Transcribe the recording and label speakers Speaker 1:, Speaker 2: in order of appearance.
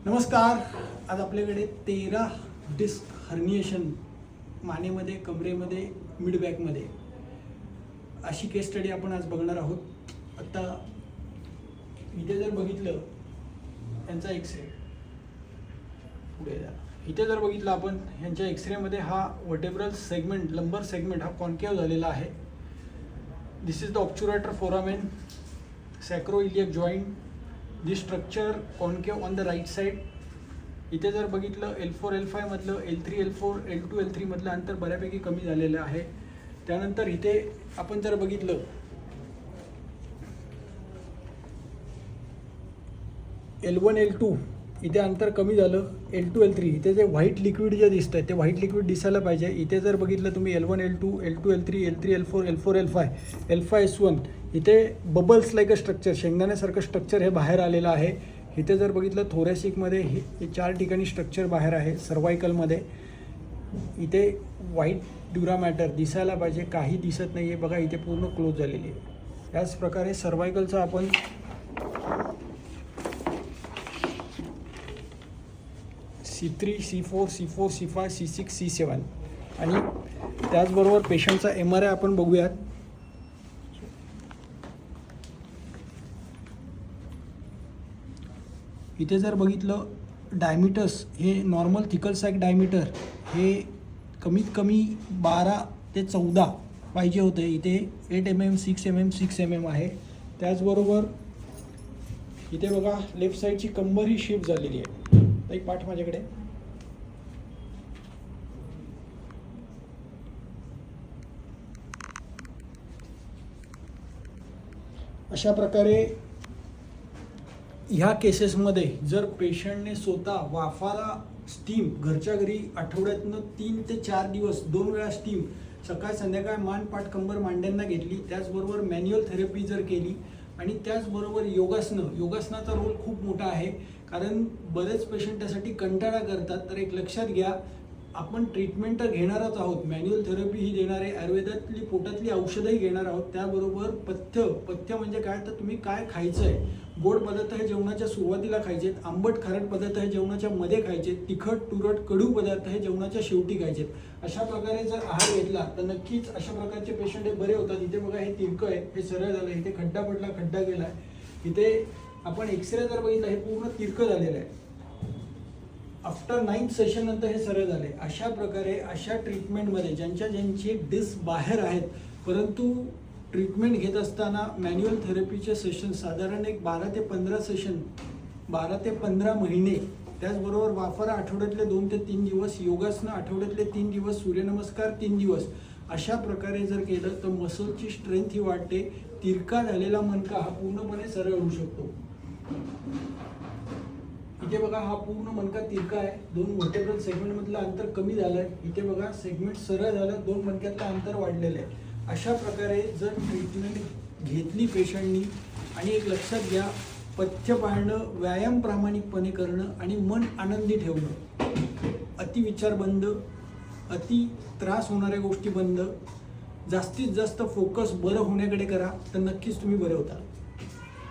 Speaker 1: नमस्कार. आज आपल्याकडे 13 डिस्क हर्निएशन मानेमध्ये, कमरेमध्ये, मिडबॅकमध्ये अशी केस स्टडी आपण आज बघणार आहोत. आता इथे जर बघितलं यांचा एक्सरे, पुढे जा, इथे जर बघितलं आपण यांच्या एक्सरेमध्ये हा वर्टेब्रल सेगमेंट, लंबर सेगमेंट हा कॉन्केव्ह झालेला आहे. This is the obturator foramen sacroiliac joint. This structure concave on the right side. इथे जर बघितलं L4 L5 मधलं L3 L4 L2 L3 मधलं अंतर बऱ्यापैकी कमी झालेलं आहे. त्यानंतर इथे आपण जर बघितलं L1 L2 इथे अंतर कमी झालं. L2 L3 इथे जे व्हाईट लिक्विड जे दिसतंय ते व्हाईट लिक्विड दिसायला पाहिजे. इथे जर बघितलं तुम्ही L1 L2 L2 L3 L3 L4 L4 L5 L5 S1 इथे बबल्स लाईक अ स्ट्रक्चर, शेंगदाण्यासारखं स्ट्रक्चर हे बाहेर आलेलं आहे. इथे जर बघितलं थोरॅसिकमध्ये हे 4 ठिकाणी स्ट्रक्चर बाहेर आहे. सर्वायकलमध्ये इथे व्हाईट ड्युरा मॅटर दिसायला पाहिजे, काही दिसत नाही आहे. बघा इथे पूर्ण क्लोज झालेली आहे. याच प्रकारे सर्वायकलचा आपण C3 C4 C4 C5 C6 C7 आणि त्याचबरोबर पेशंटचा MRI आपण बघूयात. इथे जर बघितलं डायमीटर्स हे नॉर्मल थिकल सॅक डायमीटर हे कमीत कमी 12 ते 14 पाहिजे होते. इथे 8 mm 6 mm 6 mm आहे. त्याचबरोबर इथे बघा लेफ्ट साईडची कंबर ही शिफ्ट झालेली आहे. एक पाठ माझ्याकडे. अशा प्रकारे ह्या केसेसमध्ये जर पेशंटने स्वतः वाफारा स्टीम घरच्या घरी आठवड्यातनं 3 ते 4 दिवस 2 वेळा स्टीम सकाळ संध्याकाळ मान पाठ कंबर मांड्यांना घेतली, त्याचबरोबर मॅन्युअल थेरपी जर केली आणि त्याचबरोबर योगासनाचा रोल खूप मोठा आहे. कारण बरेच पेशंट त्यासाठी कंटाळा करतात. तर एक लक्षात घ्या, आपण ट्रीटमेंट तर घेणारच आहोत, मॅन्युअल थेरपी ही देणार आहे, आयुर्वेदातली पोटातली औषधंही घेणार आहोत. त्याबरोबर पथ्य म्हणजे काय, तर तुम्ही काय खायचं आहे. गोड पदार्थ हे जेवणाच्या सुरुवातीला खायचेत, आंबट खारट पदार्थ हे जेवणाच्या मध्ये खायचेत, तिखट तुरट कडू पदार्थ हे जेवणाच्या शेवटी खायचेत. अशा प्रकारे जर आहार घेतला तर नक्कीच अशा प्रकारचे पेशंट हे बरे होतात. इथे बघा हे तिरकं आहे, हे सरळ झालं. इथे खड्डा पडला, खड्डा गेला. इथे आपण एक्सरे जर बघितला हे पूर्ण तिरकं झालेलं आहे. आफ्टर 9th सेशन नंतर हे सरळ झाले. अशा प्रकारे अशा ट्रीटमेंटमध्ये ज्यांचे डिस्क बाहेर आहेत, परंतु ट्रीटमेंट घेत असताना मॅन्युअल थेरपीचे सेशन साधारण एक 12 ते 15 सेशन, 12 ते 15 महिने, त्याचबरोबर वाफारा आठवड्यातले 2 ते 3 दिवस, योगासनं आठवड्यातले 3 दिवस, सूर्यनमस्कार 3 दिवस, अशा प्रकारे जर केलं तर मसलची स्ट्रेंथ ही वाढते. तिरका झालेला मणका हा पूर्णपणे सरळ होऊ शकतो. इथे बघा हा पूर्ण मणका तिरका आहे. 2 व्हर्टेब्रल सेगमेंटमधलं अंतर कमी झालं आहे. इथे बघा सेगमेंट सरळ झालं, 2 मणक्यातलं अंतर वाढलेलं आहे. अशा प्रकारे जर ट्रीटमेंट घेतली पेशंटनी, आणि एक लक्षात घ्या, पथ्य पाळणं, व्यायाम प्रामाणिकपणे करणं आणि मन आनंदी ठेवणं, अतिविचार बंद, अति त्रास होणाऱ्या गोष्टी बंद, जास्तीत जास्त फोकस बरं होण्याकडे करा, तर नक्कीच तुम्ही बरे होता.